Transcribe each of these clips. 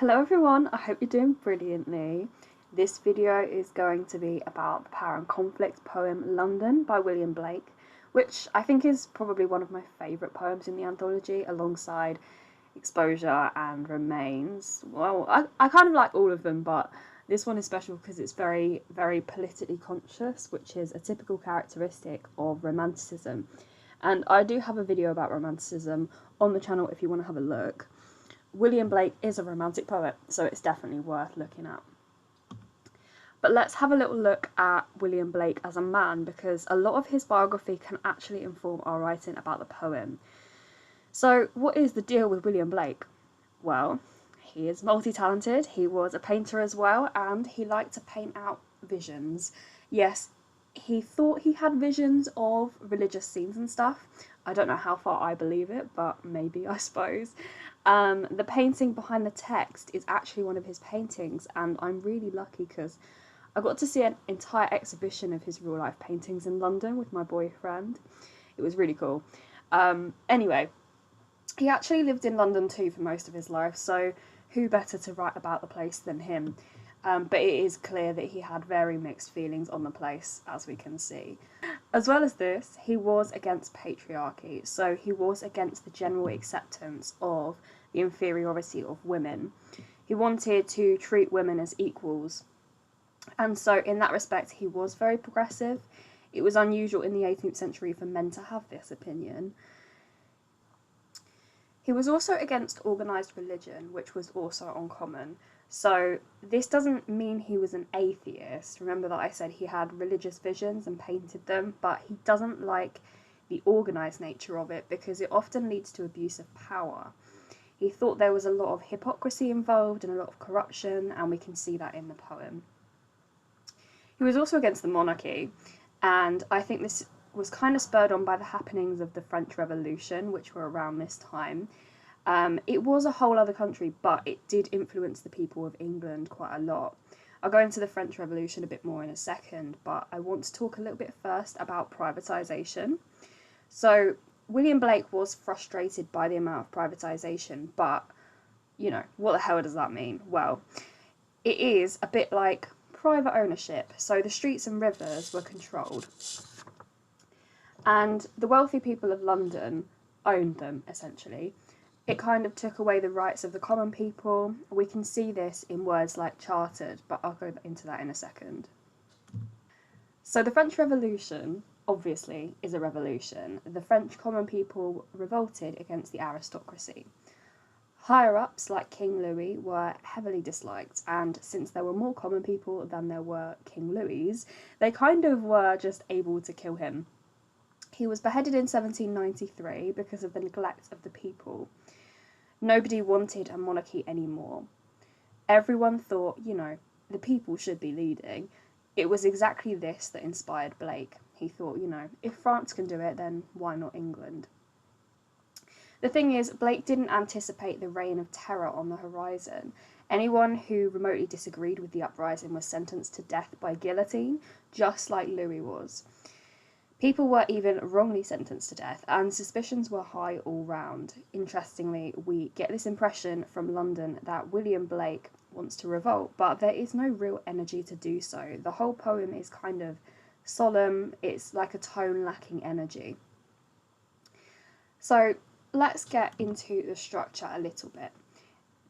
Hello everyone, I hope you're doing brilliantly. This video is going to be about the Power and Conflict poem London by William Blake, which I think is probably one of my favourite poems in the anthology alongside Exposure and Remains. Well, I kind of like all of them, but this one is special because it's very, very politically conscious, which is a typical characteristic of Romanticism. And I do have a video about Romanticism on the channel if you want to have a look. William Blake is a romantic poet, so it's definitely worth looking at. But let's have a little look at William Blake as a man, because a lot of his biography can actually inform our writing about the poem. So what is the deal with William Blake? Well, he is multi-talented, he was a painter as well, and he liked to paint out visions. Yes, he thought he had visions of religious scenes and stuff. I don't know how far I believe it, but maybe, I suppose. The painting behind the text is actually one of his paintings, and I'm really lucky because I got to see an entire exhibition of his real life paintings in London with my boyfriend. It was really cool. Anyway, he actually lived in London too for most of his life, so who better to write about the place than him? But it is clear that he had very mixed feelings on the place, as we can see. As well as this, he was against patriarchy, so he was against the general acceptance of the inferiority of women. He wanted to treat women as equals, and so in that respect he was very progressive. It was unusual in the 18th century for men to have this opinion. He was also against organised religion, which was also uncommon. So this doesn't mean he was an atheist. Remember that I said he had religious visions and painted them, but he doesn't like the organised nature of it because it often leads to abuse of power. He thought there was a lot of hypocrisy involved and a lot of corruption, and we can see that in the poem. He was also against the monarchy, and I think this was kind of spurred on by the happenings of the French Revolution, which were around this time. It was a whole other country, but it did influence the people of England quite a lot. I'll go into the French Revolution a bit more in a second, but I want to talk a little bit first about privatisation. So William Blake was frustrated by the amount of privatisation, but, you know, what the hell does that mean? Well, it is a bit like private ownership. So the streets and rivers were controlled, and the wealthy people of London owned them, essentially. It kind of took away the rights of the common people. We can see this in words like chartered, but I'll go into that in a second. So the French Revolution, obviously, is a revolution. The French common people revolted against the aristocracy. Higher-ups, like King Louis, were heavily disliked, and since there were more common people than there were King Louis, they kind of were just able to kill him. He was beheaded in 1793 because of the neglect of the people. Nobody wanted a monarchy anymore. Everyone thought, you know, the people should be leading. It was exactly this that inspired Blake. He thought, you know, if France can do it, then why not England? The thing is, Blake didn't anticipate the reign of terror on the horizon. Anyone who remotely disagreed with the uprising was sentenced to death by guillotine, just like Louis was. People were even wrongly sentenced to death, and suspicions were high all round. Interestingly, we get this impression from London that William Blake wants to revolt, but there is no real energy to do so. The whole poem is kind of solemn, it's like a tone lacking energy. So let's get into the structure a little bit.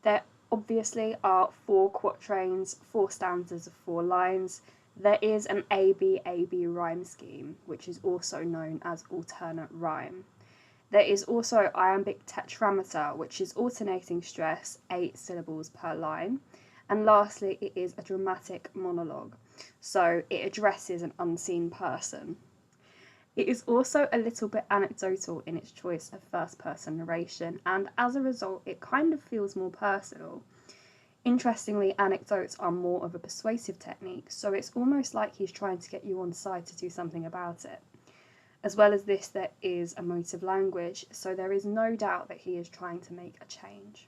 There obviously are 4 quatrains, 4 stanzas of 4 lines. There is an AB-AB rhyme scheme, which is also known as alternate rhyme. There is also iambic tetrameter, which is alternating stress, 8 syllables per line. And lastly, it is a dramatic monologue, so it addresses an unseen person. It is also a little bit anecdotal in its choice of first-person narration, and as a result, it kind of feels more personal. Interestingly, anecdotes are more of a persuasive technique, so it's almost like he's trying to get you on side to do something about it. As well as this, there is a motive language, so there is no doubt that he is trying to make a change.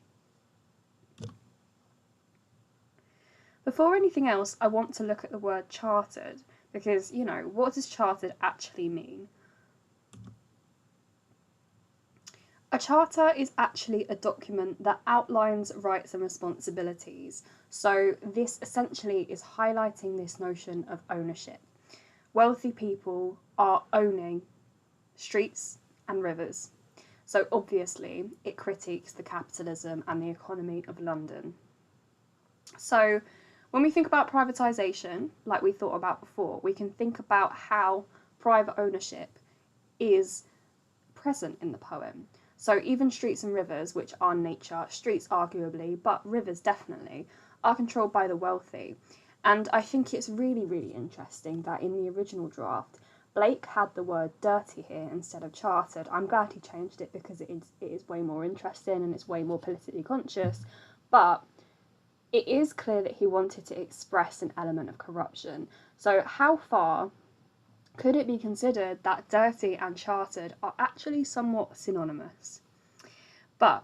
Before anything else, I want to look at the word chartered, because, you know, what does chartered actually mean? A A charter is actually a document that outlines rights and responsibilities. So this essentially is highlighting this notion of ownership. Wealthy people are owning streets and rivers. So obviously it critiques the capitalism and the economy of London. So when we think about privatisation, like we thought about before, we can think about how private ownership is present in the poem. So even streets and rivers, which are nature, streets arguably, but rivers definitely, are controlled by the wealthy. And I think it's really, really interesting that in the original draft, Blake had the word dirty here instead of chartered. I'm glad he changed it because it is way more interesting and it's way more politically conscious. But it is clear that he wanted to express an element of corruption. So how far could it be considered that dirty and chartered are actually somewhat synonymous? But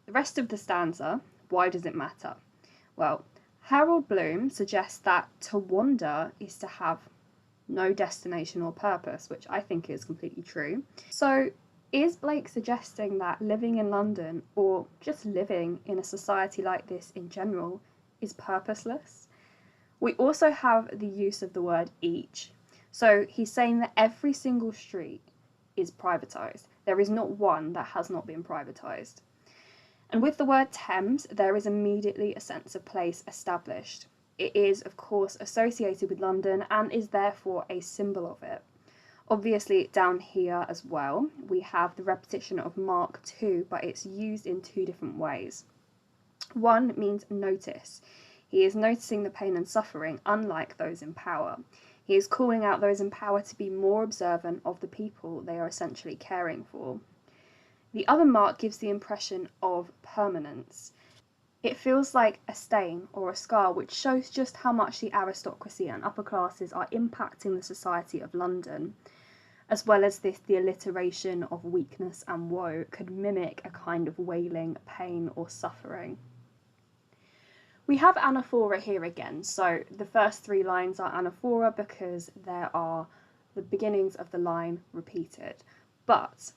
the rest of the stanza, why does it matter? Well, Harold Bloom suggests that to wander is to have no destination or purpose, which I think is completely true. So is Blake suggesting that living in London, or just living in a society like this in general, is purposeless? We also have the use of the word each. So he's saying that every single street is privatised. There is not one that has not been privatised. And with the word Thames, there is immediately a sense of place established. It is, of course, associated with London and is therefore a symbol of it. Obviously, down here as well, we have the repetition of Mark II, but it's used in two different ways. One means notice. He is noticing the pain and suffering, unlike those in power. He is calling out those in power to be more observant of the people they are essentially caring for. The other mark gives the impression of permanence. It feels like a stain or a scar, which shows just how much the aristocracy and upper classes are impacting the society of London. As well as this, the alliteration of weakness and woe could mimic a kind of wailing, pain or suffering. We have anaphora here again, so the first three lines are anaphora because there are the beginnings of the line repeated. But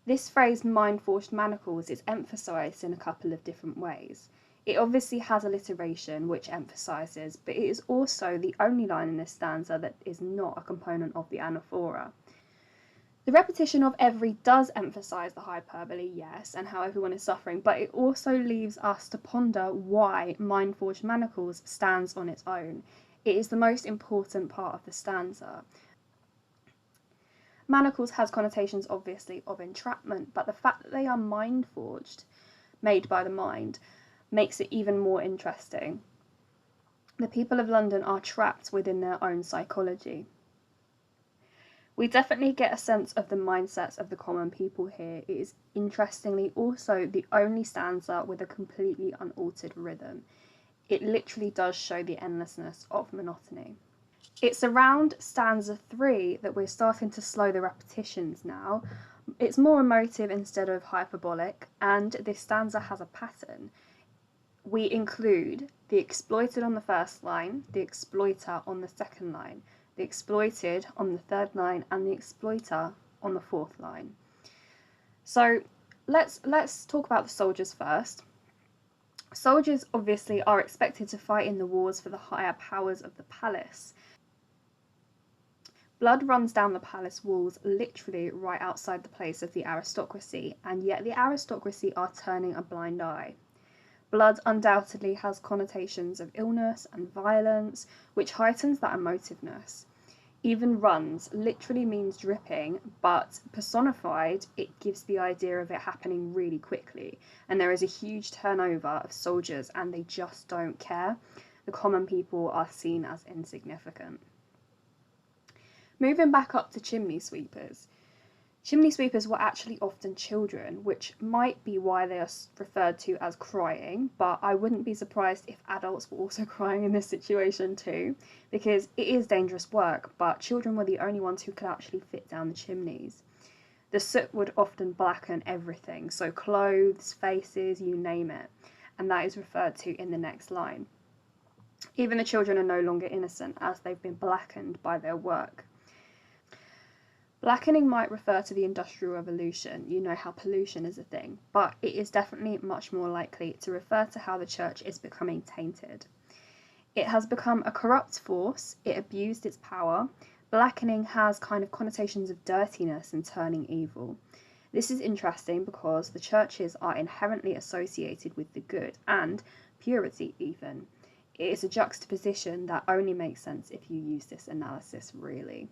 this phrase, mind-forged manacles, is emphasised in a couple of different ways. It obviously has alliteration, which emphasises, but it is also the only line in this stanza that is not a component of the anaphora. The repetition of every does emphasise the hyperbole, yes, and how everyone is suffering, but it also leaves us to ponder why mind-forged manacles stands on its own. It is the most important part of the stanza. Manacles has connotations, obviously, of entrapment, but the fact that they are mind-forged, made by the mind, makes it even more interesting. The people of London are trapped within their own psychology. We definitely get a sense of the mindsets of the common people here. It is interestingly also the only stanza with a completely unaltered rhythm. It literally does show the endlessness of monotony. It's around stanza 3 that we're starting to slow the repetitions now. It's more emotive instead of hyperbolic, and this stanza has a pattern. We include the exploited on the first line, the exploiter on the second line, the exploited on the third line, and the exploiter on the fourth line. So let's talk about the soldiers first. Soldiers obviously are expected to fight in the wars for the higher powers of the palace. Blood runs down the palace walls literally right outside the place of the aristocracy, and yet the aristocracy are turning a blind eye. Blood undoubtedly has connotations of illness and violence, which heightens that emotiveness. Even runs literally means dripping, but personified, it gives the idea of it happening really quickly, and there is a huge turnover of soldiers and they just don't care. The common people are seen as insignificant. Moving back up to chimney sweepers. Chimney sweepers were actually often children, which might be why they are referred to as crying, but I wouldn't be surprised if adults were also crying in this situation too, because it is dangerous work, but children were the only ones who could actually fit down the chimneys. The soot would often blacken everything, so clothes, faces, you name it, and that is referred to in the next line. Even the children are no longer innocent, as they've been blackened by their work. Blackening might refer to the Industrial Revolution, you know how pollution is a thing, but it is definitely much more likely to refer to how the church is becoming tainted. It has become a corrupt force, it abused its power. Blackening has kind of connotations of dirtiness and turning evil. This is interesting because the churches are inherently associated with the good and purity even. It is a juxtaposition that only makes sense if you use this analysis really.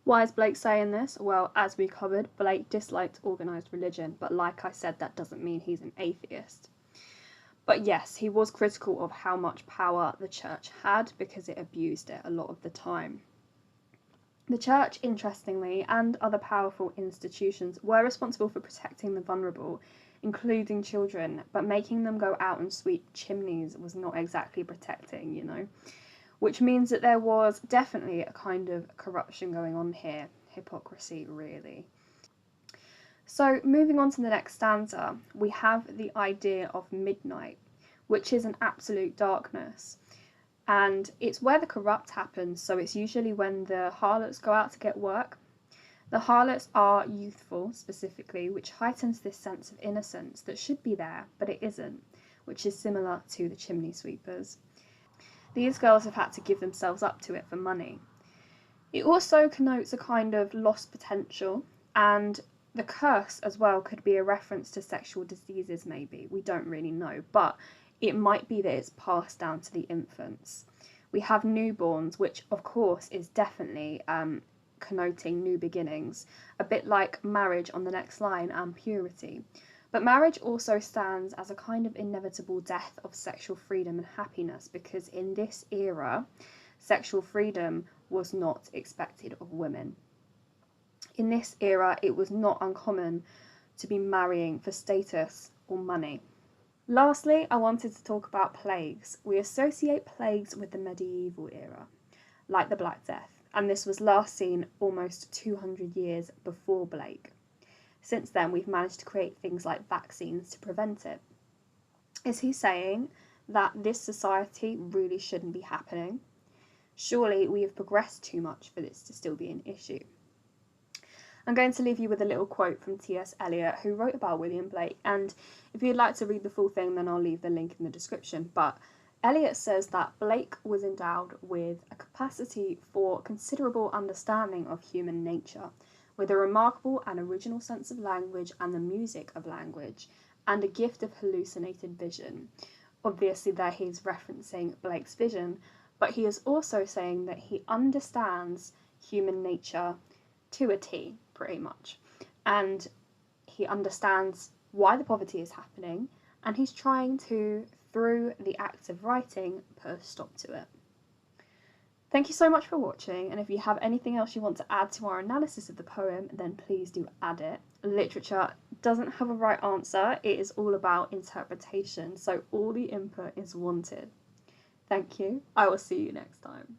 Why is Blake saying this? Well, as we covered, Blake disliked organised religion, but like I said, that doesn't mean he's an atheist. But yes, he was critical of how much power the church had because it abused it a lot of the time. The church, interestingly, and other powerful institutions were responsible for protecting the vulnerable, including children, but making them go out and sweep chimneys was not exactly protecting, you know. Which means that there was definitely a kind of corruption going on here. Hypocrisy, really. So, moving on to the next stanza, we have the idea of midnight, which is an absolute darkness. And it's where the corrupt happens, so it's usually when the harlots go out to get work. The harlots are youthful, specifically, which heightens this sense of innocence that should be there, but it isn't, which is similar to the chimney sweepers. These girls have had to give themselves up to it for money. It also connotes a kind of lost potential, and the curse as well could be a reference to sexual diseases maybe, we don't really know, but it might be that it's passed down to the infants. We have newborns, which of course is definitely connoting new beginnings, a bit like marriage on the next line and purity. But marriage also stands as a kind of inevitable death of sexual freedom and happiness, because in this era, sexual freedom was not expected of women. In this era, it was not uncommon to be marrying for status or money. Lastly, I wanted to talk about plagues. We associate plagues with the medieval era, like the Black Death, and this was last seen almost 200 years before Blake. Since then, we've managed to create things like vaccines to prevent it. Is he saying that this society really shouldn't be happening? Surely we have progressed too much for this to still be an issue. I'm going to leave you with a little quote from T.S. Eliot, who wrote about William Blake, and if you'd like to read the full thing, then I'll leave the link in the description. But Eliot says that Blake was endowed with a capacity for considerable understanding of human nature, with a remarkable and original sense of language and the music of language, and a gift of hallucinated vision. Obviously there he's referencing Blake's vision, but he is also saying that he understands human nature to a T, pretty much. And he understands why the poverty is happening, and he's trying to, through the act of writing, put a stop to it. Thank you so much for watching, and if you have anything else you want to add to our analysis of the poem, then please do add it. Literature doesn't have a right answer, it is all about interpretation, so all the input is wanted. Thank you, I will see you next time.